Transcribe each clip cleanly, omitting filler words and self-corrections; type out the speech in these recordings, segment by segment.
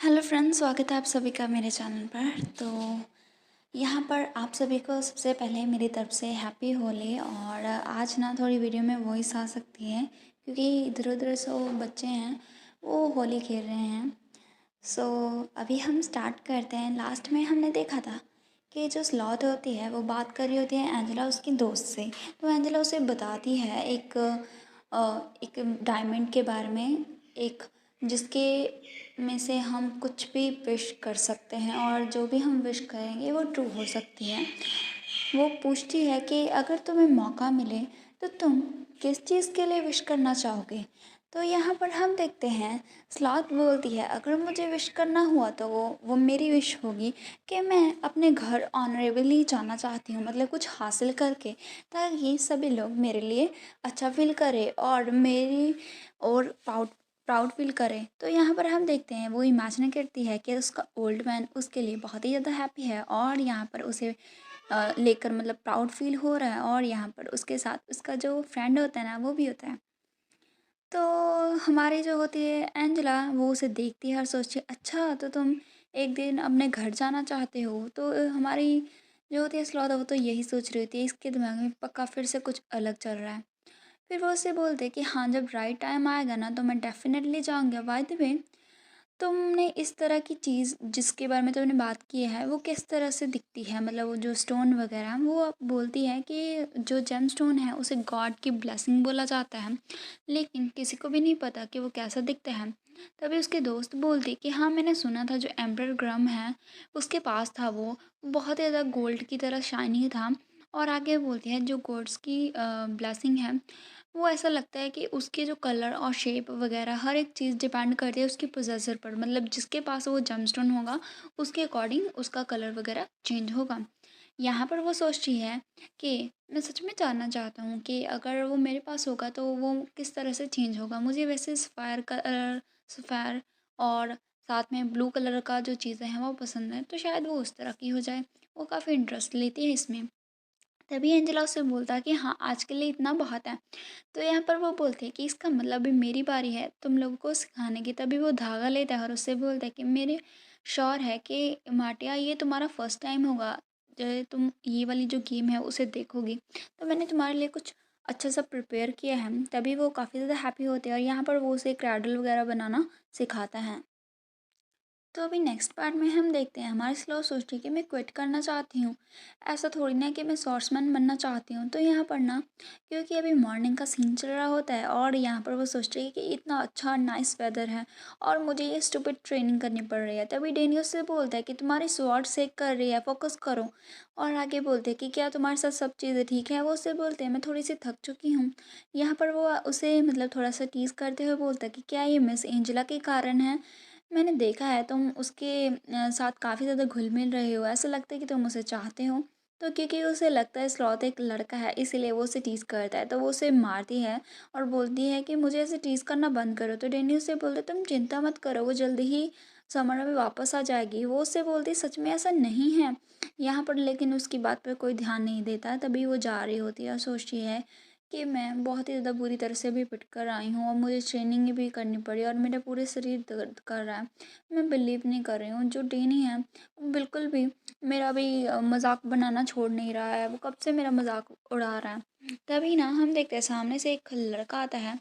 Hello friends, स्वागत है आप सभी का मेरे चैनल पर। तो यहाँ पर आप सभी को सबसे पहले मेरी तरफ से हैप्पी होली। और आज ना थोड़ी वीडियो में वॉइस आ सकती है क्योंकि इधर उधर से वो बच्चे हैं वो होली खेल रहे हैं। सो अभी हम स्टार्ट करते हैं। लास्ट में हमने देखा था कि जो स्लॉथ होती है वो बात कर रही होती है एंजेला उसकी दोस्त से। तो एंजेला उसे बताती है एक डायमंड के बारे में, एक जिसके में से हम कुछ भी विश कर सकते हैं और जो भी हम विश करेंगे वो ट्रू हो सकती है। वो पूछती है कि अगर तुम्हें मौका मिले तो तुम किस चीज़ के लिए विश करना चाहोगे। तो यहाँ पर हम देखते हैं स्लॉथ बोलती है अगर मुझे विश करना हुआ तो वो मेरी विश होगी कि मैं अपने घर ऑनरेबली जाना चाहती हूँ, मतलब कुछ हासिल करके, ताकि सभी लोग मेरे लिए अच्छा फील करें और मेरी और प्राउड प्राउड फील करें। तो यहाँ पर हम देखते हैं वो इमेजिन करती है कि उसका ओल्ड मैन उसके लिए बहुत ही ज़्यादा हैप्पी है और यहाँ पर उसे लेकर मतलब प्राउड फील हो रहा है। और यहाँ पर उसके साथ उसका जो फ्रेंड होता है ना वो भी होता है। तो हमारी जो होती है एंजेला वो उसे देखती है और सोचती है अच्छा तो तुम एक दिन अपने घर जाना चाहते हो। तो हमारी जो होती है स्लॉथ वो तो यही सोच रही होती है, इसके दिमाग में पक्का फिर से कुछ अलग चल रहा है। फिर वो उससे बोलते कि हाँ जब राइट टाइम आएगा ना तो मैं डेफिनेटली जाऊँगा। बाय द वे, तुमने इस तरह की चीज़ जिसके बारे में तुमने बात की है वो किस तरह से दिखती है, मतलब वो जो स्टोन वगैरह। वो बोलती है कि जो जेम स्टोन है उसे गॉड की ब्लेसिंग बोला जाता है, लेकिन किसी को भी नहीं पता कि वो कैसा दिखता है। तभी उसके दोस्त बोलती कि हाँ मैंने सुना था जो एम्पर ग्रम है उसके पास था, वो बहुत ज़्यादा गोल्ड की तरह शाइनी था। और आगे बोलती है जो गॉड्स की ब्लेसिंग है वो ऐसा लगता है कि उसके जो कलर और शेप वगैरह हर एक चीज़ डिपेंड करती है उसके पोजेसर पर, मतलब जिसके पास वो जेमस्टोन होगा उसके अकॉर्डिंग उसका कलर वगैरह चेंज होगा। यहाँ पर वो सोचती है कि मैं सच में जानना चाहता हूँ कि अगर वो मेरे पास होगा तो वो किस तरह से चेंज होगा। मुझे वैसे सफ़ायर कलर, सफ़ायर और साथ में ब्लू कलर का जो चीज़ें हैं वो पसंद है, तो शायद वो उस तरह की हो जाए। वो काफ़ी इंटरेस्ट लेती है इसमें। तभी एंजेला उससे बोलता है कि हाँ आज के लिए इतना बहुत है। तो यहाँ पर वो बोलते हैं कि इसका मतलब अभी मेरी बारी है तुम लोगों को सिखाने की। तभी वो धागा लेता है और उससे बोलता है कि मेरे श्योर है कि माटिया ये तुम्हारा फर्स्ट टाइम होगा जो तुम ये वाली जो गेम है उसे देखोगी, तो मैंने तुम्हारे लिए कुछ अच्छा सा प्रिपेयर किया है। तभी वो काफ़ी ज़्यादा हैप्पी होते हैं और यहाँ पर वो उसे क्रैडल वगैरह बनाना सिखाता है। तो अभी नेक्स्ट पार्ट में हम देखते हैं हमारी स्लो सोचती है कि मैं क्विट करना चाहती हूँ, ऐसा थोड़ी ना कि मैं सॉर्ट्समैन बनना चाहती हूँ। तो यहाँ पर ना क्योंकि अभी मॉर्निंग का सीन चल रहा होता है और यहाँ पर वो सोचती है कि इतना अच्छा नाइस वेदर है और मुझे ये स्टूपिड ट्रेनिंग करनी पड़ रही है। तभी डेनियल से बोलता है कि तुम्हारी स्वॉर्ड सेक कर रही है, फोकस करो। और आगे बोलते हैं कि क्या तुम्हारे साथ सब चीज़ें ठीक है। वो उससे बोलते हैं मैं थोड़ी सी थक चुकी हूँ। यहाँ पर वो उसे मतलब थोड़ा सा टीज़ करते हुए बोलता है कि क्या ये मिस एंजेला के कारण है। मैंने देखा है तुम उसके साथ काफ़ी ज़्यादा घुल-मिल रहे हो, ऐसा लगता है कि तुम उसे चाहते हो। तो क्योंकि उसे लगता है स्लॉथ एक लड़का है इसीलिए वो उसे टीज़ करता है, तो वो उसे मारती है और बोलती है कि मुझे ऐसे टीज़ करना बंद करो। तो डैनी उससे बोलते तुम चिंता मत करो, वो जल्दी ही समर में वापस आ जाएगी। वो उससे बोलती सच में ऐसा नहीं है यहाँ पर, लेकिन उसकी बात पर कोई ध्यान नहीं देता। तभी वो जा रही होती है और सोचती है कि मैं बहुत ही ज़्यादा बुरी तरह से भी पिट कर आई हूँ और मुझे ट्रेनिंग भी करनी पड़ी और मेरा पूरे शरीर दर्द कर रहा है। मैं बिलीव नहीं कर रही हूँ जो डेनी है वो बिल्कुल भी मेरा भी मजाक बनाना छोड़ नहीं रहा है, वो कब से मेरा मजाक उड़ा रहा है। तभी ना हम देखते हैं सामने से एक लड़का आता है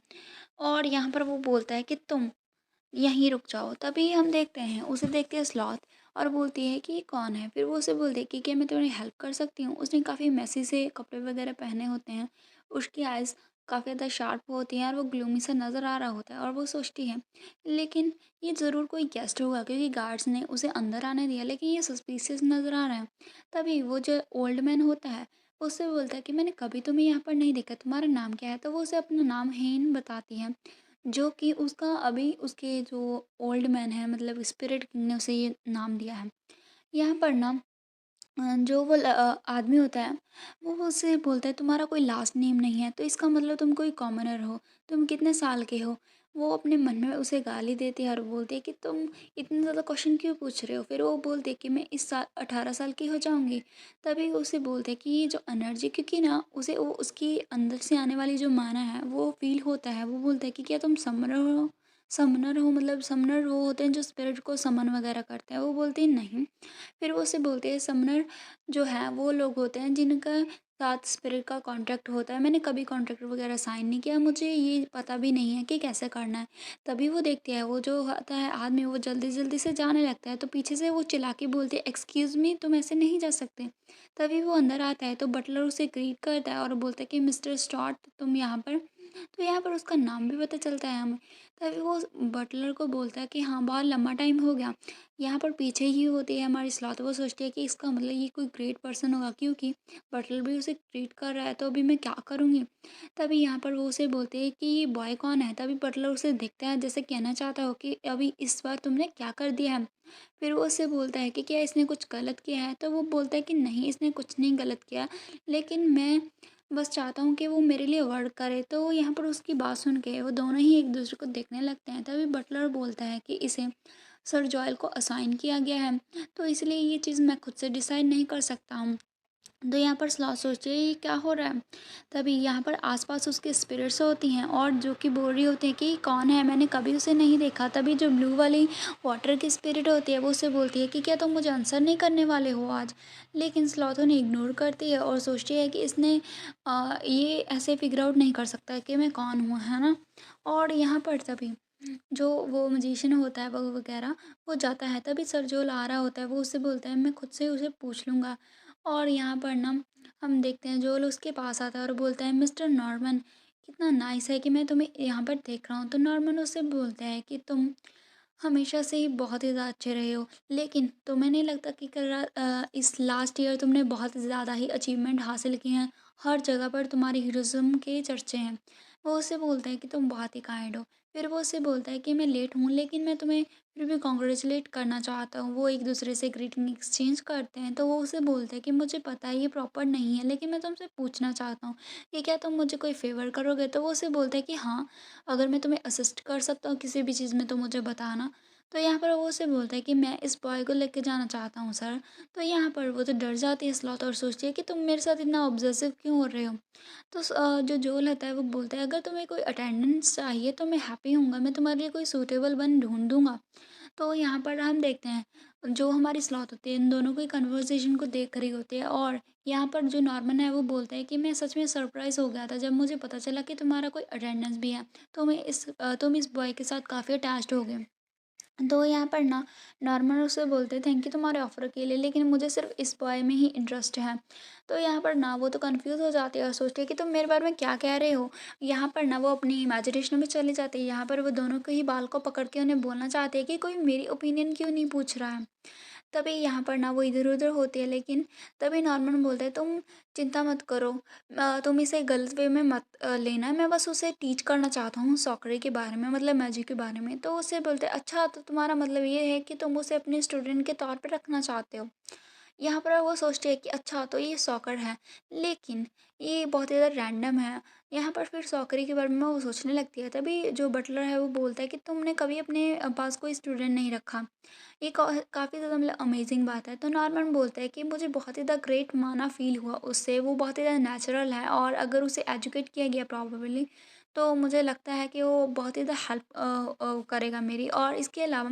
और यहाँ पर वो बोलता है कि तुम यहीं रुक जाओ। तभी हम देखते हैं उसे देखते हैं स्लॉथ और बोलती है कि ये कौन है। फिर वो उसे बोलती है कि क्या मैं तुम्हारी हेल्प कर सकती हूँ। उसने काफ़ी मैसी से कपड़े वगैरह पहने होते हैं, उसकी आइज़ काफ़ी ज़्यादा शार्प होती हैं और वो ग्लूमी सा नज़र आ रहा होता है। और वो सोचती है लेकिन ये ज़रूर कोई गेस्ट होगा क्योंकि गार्ड्स ने उसे अंदर आने दिया, लेकिन ये सस्पिशियस नज़र आ रहा है। तभी वो जो ओल्ड मैन होता है वो उससे बोलता है कि मैंने कभी तुम्हें यहाँ पर नहीं देखा, तुम्हारा नाम क्या है। तो वो उसे अपना नाम हेन बताती है, जो कि उसका अभी उसके जो ओल्ड मैन है मतलब स्पिरिट किंग ने उसे ये नाम दिया है। यहाँ पर ना जो वो आदमी होता है वो उससे बोलता है तुम्हारा कोई लास्ट नेम नहीं है तो इसका मतलब तुम कोई कॉमनर हो, तुम कितने साल के हो। वो अपने मन में उसे गाली देती है और बोलती है कि तुम इतने ज़्यादा क्वेश्चन क्यों पूछ रहे हो। फिर वो बोलती है कि मैं इस साल 18 साल की हो जाऊंगी। तभी उसे बोलते हैं कि ये जो एनर्जी, क्योंकि ना उसे वो उसकी अंदर से आने वाली जो माना है वो फील होता है। वो बोलता है कि क्या तुम समझ रहे हो, समनर हो, मतलब समनर वो होते हैं जो स्पिरिट को समन वगैरह करते हैं। वो बोलती है नहीं। फिर वो उससे बोलती है समनर जो है वो लोग होते हैं जिनका साथ स्पिरिट का कॉन्ट्रैक्ट होता है। मैंने कभी कॉन्ट्रैक्ट वगैरह साइन नहीं किया, मुझे ये पता भी नहीं है कि कैसे करना है। तभी वो देखती है, वो जो होता है आदमी वो जल्दी जल्दी से जाने लगता है, तो पीछे से वो चिल्ला के बोलती है एक्सक्यूज़ मी, तुम ऐसे नहीं जा सकते। तभी वो अंदर आता है तो बटलर उसे ग्रीट करता है और बोलता है कि मिस्टर स्टॉट तुम यहाँ पर। तो यहाँ पर उसका नाम भी पता चलता है हमें। तभी वो बटलर को बोलता है कि हाँ बहुत लंबा टाइम हो गया। यहाँ पर पीछे ही होती है हमारी स्लॉथ, वो सोचती है कि इसका मतलब ये कोई ग्रेट पर्सन होगा, क्योंकि बटलर भी उसे ट्रीट कर रहा है, तो अभी मैं क्या करूँगी। तभी यहाँ पर वो उसे बोलते हैं कि ये बॉय कौन है। तभी बटलर उसे देखता है जैसे कहना चाहता हो कि अभी इस बार तुमने क्या कर दिया है। फिर वो उससे बोलता है कि क्या इसने कुछ गलत किया है। तो वो बोलता है कि नहीं इसने कुछ नहीं गलत किया, लेकिन मैं बस चाहता हूँ कि वो मेरे लिए वर्क करे। तो यहाँ पर उसकी बात सुन के वो दोनों ही एक दूसरे को देखने लगते हैं। तभी बटलर बोलता है कि इसे सर जॉयल को असाइन किया गया है, तो इसलिए ये चीज़ मैं खुद से डिसाइड नहीं कर सकता हूँ। तो यहाँ पर स्लॉथ सोचती है ये क्या हो रहा है। तभी यहाँ पर आसपास उसके स्पिरिट्स होती हैं और जो कि बोल रही होती है कि कौन है, मैंने कभी उसे नहीं देखा। तभी जो ब्लू वाली वाटर की स्पिरिट होती है वो उसे बोलती है कि क्या तुम मुझे आंसर नहीं करने वाले हो आज। लेकिन स्लॉथ उन्हें इग्नोर करती है और सोचती है कि इसने ये ऐसे फिगर आउट नहीं कर सकता कि मैं कौन हूँ, है ना। और यहाँ पर तभी जो वो मजिशियन होता है वो वगैरह वो जाता है। तभी सर जो ला रहा होता है वो उससे बोलता है मैं खुद से उसे पूछ लूँगा। और यहाँ पर ना हम देखते हैं जोल उसके पास आता है और बोलता है मिस्टर नॉर्मन, कितना नाइस है कि मैं तुम्हें यहाँ पर देख रहा हूँ। तो नॉर्मन उससे बोलता है कि तुम हमेशा से ही बहुत ही ज़्यादा अच्छे रहे हो, लेकिन तुम्हें नहीं लगता कि इस लास्ट ईयर तुमने बहुत ज़्यादा ही अचीवमेंट हासिल किए हैं। हर जगह पर तुम्हारी हीरोज़िज्म के चर्चे हैं। वो उससे बोलता है कि तुम बहुत ही काइंड हो। फिर वो उससे बोलता है कि मैं लेट हूँ, लेकिन मैं तुम्हें फिर भी कॉन्ग्रेचुलेट करना चाहता हूँ। वो एक दूसरे से ग्रीटिंग एक्सचेंज करते हैं। तो वो उसे बोलता है कि मुझे पता है ये प्रॉपर नहीं है, लेकिन मैं तुमसे पूछना चाहता हूँ कि क्या तुम मुझे कोई फ़ेवर करोगे। तो वो उसे बोलता है कि हाँ, अगर मैं तुम्हें असिस्ट कर सकता हूँ किसी भी चीज़ में तो मुझे बताना। तो यहाँ पर वो उसे बोलता है कि मैं इस बॉय को लेके जाना चाहता हूँ सर। तो यहाँ पर वो तो डर जाती है स्लॉथ और सोचती है कि तुम मेरे साथ इतना ऑब्सेसिव क्यों हो रहे हो। तो जो जोल होता है वो बोलता है अगर तुम्हें कोई अटेंडेंस चाहिए तो मैं हैप्पी हूँगा, मैं तुम्हारे लिए कोई सूटेबल वन ढूंढ दूँगा। तो यहाँ पर हम देखते हैं जो हमारी स्लॉथ होती है इन दोनों की कन्वर्सेशन को देख रही होती है। और यहाँ पर जो नॉर्मन है वो बोलता है कि मैं सच में सरप्राइज़ हो गया था जब मुझे पता चला कि तुम्हारा कोई अटेंडेंस भी है। तुम इस बॉय के साथ काफ़ी अटैच्ड हो गए। तो यहाँ पर ना नॉर्मल उससे बोलते हैं थैंक यू तुम्हारे ऑफ़र के लिए, लेकिन मुझे सिर्फ इस बॉय में ही इंटरेस्ट है। तो यहाँ पर ना वो तो कंफ्यूज हो जाती है और सोचती है कि तुम मेरे बारे में क्या कह रहे हो। यहाँ पर ना वो अपनी इमेजिनेशन में चली जाती है। यहाँ पर वो दोनों के ही बाल को पकड़ के उन्हें बोलना चाहती है कि कोई मेरी ओपिनियन क्यों नहीं पूछ रहा है। तभी यहाँ पर ना वो इधर-उधर होती है, लेकिन तभी नॉर्मन बोलता है तुम चिंता मत करो, तुम इसे गलत वे में मत लेना, मैं बस उसे टीच करना चाहता हूँ सॉकरी के बारे में, मतलब मैजिक के बारे में। तो उससे बोलते हैं अच्छा तो तुम्हारा मतलब ये है कि तुम उसे अपने स्टूडेंट के तौर पे रखना चाहते हो। यहाँ पर वो सोचती है कि अच्छा तो ये सॉकर है, लेकिन ये बहुत ही ज़्यादा रैंडम है। यहाँ पर फिर सॉकरी के बारे में वो सोचने लगती है। तभी जो बटलर है वो बोलता है कि तुमने कभी अपने पास कोई स्टूडेंट नहीं रखा। ये काफ़ी ज़्यादा मतलब अमेजिंग बात है। तो नॉर्मन बोलता है कि मुझे बहुत ही ज़्यादा ग्रेट माना फ़ील हुआ उससे, वो बहुत ही ज़्यादा नेचुरल है और अगर उसे एजुकेट किया गया प्रॉपर्ली तो मुझे लगता है कि वो बहुत ही ज़्यादा हेल्प करेगा मेरी। और इसके अलावा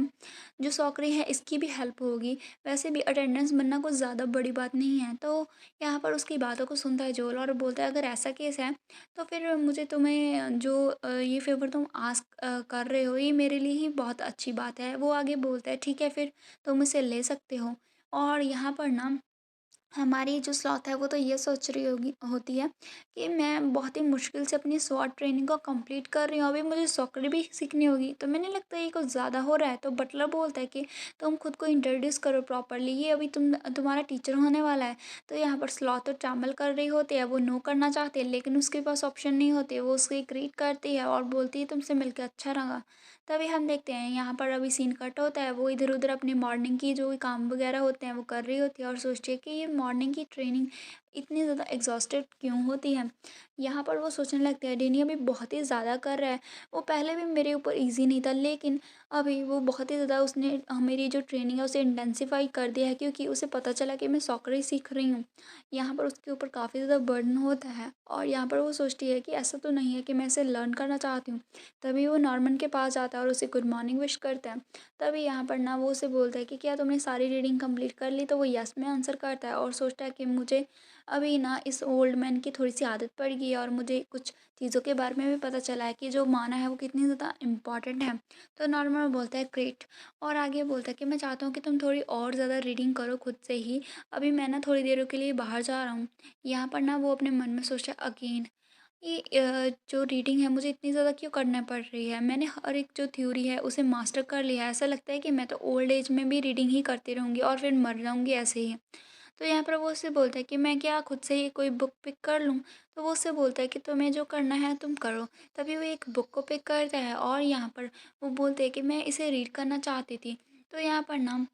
जो सॉकरी है इसकी भी हेल्प होगी। वैसे भी अटेंडेंस बनना कुछ ज़्यादा बड़ी बात नहीं है। तो यहाँ पर उसकी बातों को सुनता है जोल और बोलता है अगर ऐसा केस है तो फिर मुझे तुम्हें जो ये फ़ेवर तुम आस्क कर रहे हो ये मेरे लिए ही बहुत अच्छी बात है। वो आगे बोलता है ठीक है फिर तुम इसे ले सकते हो। और यहाँ पर ना हमारी जो स्लॉथ है वो तो ये सोच रही होगी होती है कि मैं बहुत ही मुश्किल से अपनी स्वॉट ट्रेनिंग को कंप्लीट कर रही हूँ, अभी मुझे सॉकर भी सीखनी होगी। तो मैंने लगता है ये कुछ ज़्यादा हो रहा है। तो बटलर बोलता है कि तुम खुद को इंट्रोड्यूस करो प्रॉपरली, ये अभी तुम्हारा टीचर होने वाला है। तो यहाँ पर स्लॉथ तो ट्रैवल कर रही होती है, वो नो करना चाहती है लेकिन उसके पास ऑप्शन नहीं होती है। वो उससे ग्रीट करती है और बोलती है तुमसे मिलकर अच्छा लगा। तभी हम देखते हैं यहाँ पर अभी सीन कट होता है, वो इधर उधर अपने मॉर्निंग की जो भी काम वगैरह होते हैं वो कर रही होती है और सोचती है कि ये मॉर्निंग की ट्रेनिंग इतनी ज़्यादा एग्जॉस्टेड क्यों होती है। यहाँ पर वो सोचने लगते हैं डेनी अभी बहुत ही ज़्यादा कर रहा है, वो पहले भी मेरे ऊपर ईज़ी नहीं था, लेकिन अभी वो बहुत ही ज़्यादा उसने मेरी जो ट्रेनिंग है उसे इंटेंसिफाई कर दिया है, क्योंकि उसे पता चला कि मैं सॉकर ही सीख रही हूँ। यहाँ पर उसके ऊपर काफ़ी ज़्यादा बर्डन होता है और यहाँ पर वो सोचती है कि ऐसा तो नहीं है कि मैं इसे लर्न करना चाहती हूँ। तभी वो नॉर्मन के पास जाता है और उसे गुड मॉर्निंग विश करता है। तभी यहाँ पर ना वो उसे बोलता है कि क्या तुमने सारी रीडिंग कंप्लीट कर ली, तो वो यस में आंसर करता है और सोचता है कि मुझे अभी ना इस ओल्ड मैन की थोड़ी सी आदत पड़ गई है और मुझे कुछ चीज़ों के बारे में भी पता चला है कि जो माना है वो कितनी ज़्यादा इम्पॉर्टेंट है। तो नॉर्मल बोलता है ग्रेट, और आगे बोलता है कि मैं चाहता हूँ कि तुम थोड़ी और ज़्यादा रीडिंग करो खुद से ही, अभी मैं ना थोड़ी देरों के लिए बाहर जा रहा हूँ। यहाँ पर ना वो अपने मन में सोचता है अगेन ये जो रीडिंग है मुझे इतनी ज़्यादा क्यों करना पड़ रही है, मैंने हर एक जो थ्योरी है उसे मास्टर कर लिया है, ऐसा लगता है कि मैं तो ओल्ड एज में भी रीडिंग ही करती रहूँगी और फिर मर जाऊँगी ऐसे ही। तो यहाँ पर वो उससे बोलता है कि मैं क्या खुद से ही कोई बुक पिक कर लूँ? तो वो उससे बोलता है कि तुम्हें जो करना है तुम करो। तभी वो एक बुक को पिक करता है और यहाँ पर वो बोलते हैं कि मैं इसे रीड करना चाहती थी। तो यहाँ पर ना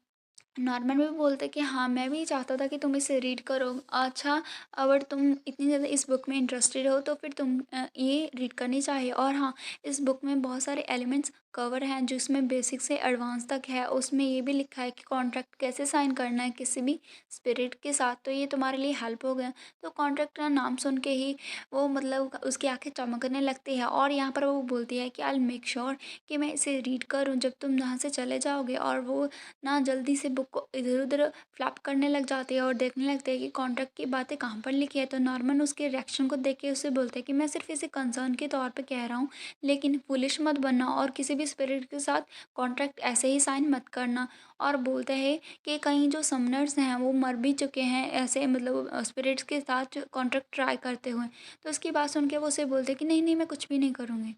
नॉर्मल भी बोलते हैं कि हाँ, मैं भी चाहता था कि तुम इसे रीड करो। अच्छा, अगर तुम इतनी ज़्यादा इस बुक में इंटरेस्टेड हो तो फिर तुम ये रीड करनी चाहिए। और हाँ, इस बुक में बहुत सारे एलिमेंट्स कवर हैं जिसमें बेसिक से एडवांस तक है। उसमें ये भी लिखा है कि कॉन्ट्रैक्ट कैसे साइन करना है किसी भी स्पिरिट के साथ, तो ये तुम्हारे लिए हेल्प हो गया। तो कॉन्ट्रैक्ट का नाम सुन के ही वो मतलब उसकी आँखें चमकने लगती है और यहाँ पर वो बोलती है कि आई विल मेक श्योर कि मैं इसे रीड करूँ जब तुम यहाँ से चले जाओगे। और वो ना जल्दी से बुक को इधर-उधर फ्लैप करने लग जाती है और देखने लगते हैं कि कॉन्ट्रैक्ट की बातें कहाँ पर लिखी है। तो नॉर्मन उसके रिएक्शन को देख के उससे बोलते हैं कि मैं सिर्फ इसे कंसर्न के तौर पे कह रहा हूँ, लेकिन फूलिश मत बनना और किसी भी स्पिरिट के साथ कॉन्ट्रैक्ट ऐसे ही साइन मत करना। और बोलते हैं कि कहीं जो समनर्स हैं वो मर भी चुके हैं ऐसे मतलब स्पिरिट्स के साथ कॉन्ट्रैक्ट ट्राई करते हुए। तो उसकी बात सुन के वो उसे बोलते हैं कि नहीं, नहीं मैं कुछ भी नहीं करूँगी।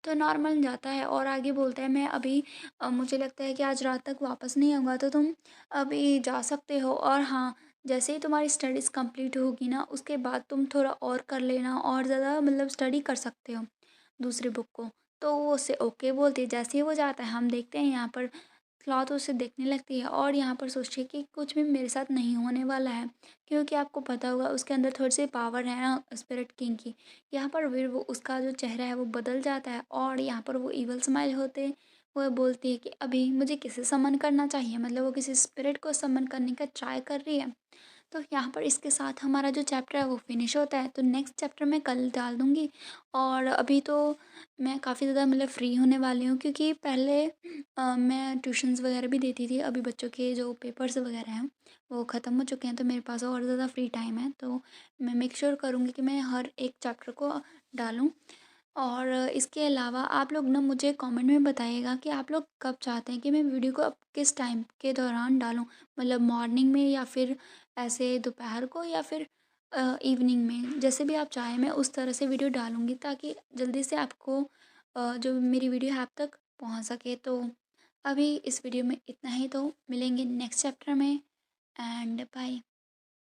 तो नॉर्मल जाता है और आगे बोलता है मैं अभी मुझे लगता है कि आज रात तक वापस नहीं आऊँगा, तो तुम अभी जा सकते हो। और हाँ, जैसे ही तुम्हारी स्टडीज़ कंप्लीट होगी ना उसके बाद तुम थोड़ा और कर लेना और ज़्यादा मतलब स्टडी कर सकते हो दूसरी बुक को। तो वो उससे ओके बोलती है। जैसे ही वो जाता है हम देखते हैं यहाँ पर क्लॉथ उसे देखने लगती है और यहाँ पर सोचती है कि कुछ भी मेरे साथ नहीं होने वाला है, क्योंकि आपको पता होगा उसके अंदर थोड़ी सी पावर है ना स्पिरिट किंग की। यहाँ पर फिर वो उसका जो चेहरा है वो बदल जाता है और यहाँ पर वो इवल स्माइल होते वो बोलती है कि अभी मुझे किसे समन करना चाहिए, मतलब वो किसी स्पिरिट को समन करने का ट्राई कर रही है। तो यहाँ पर इसके साथ हमारा जो चैप्टर है वो फिनिश होता है। तो नेक्स्ट चैप्टर मैं कल डाल दूँगी। और अभी तो मैं काफ़ी ज़्यादा मतलब फ्री होने वाली हूँ, क्योंकि पहले मैं ट्यूशन्स वगैरह भी देती थी। अभी बच्चों के जो पेपर्स वगैरह हैं वो ख़त्म हो चुके हैं, तो मेरे पास और ज़्यादा फ्री टाइम है। तो मैं मेक श्योर करूँगी कि मैं हर एक चैप्टर को डालूँ। और इसके अलावा आप लोग ना मुझे कमेंट में बताइएगा कि आप लोग कब चाहते हैं कि मैं वीडियो को अब किस टाइम के दौरान डालूँ, मतलब मॉर्निंग में या फिर ऐसे दोपहर को या फिर इवनिंग में, जैसे भी आप चाहें मैं उस तरह से वीडियो डालूँगी ताकि जल्दी से आपको जो मेरी वीडियो है आप तक पहुँच सके। तो अभी इस वीडियो में इतना ही, तो मिलेंगे नेक्स्ट चैप्टर में। And bye.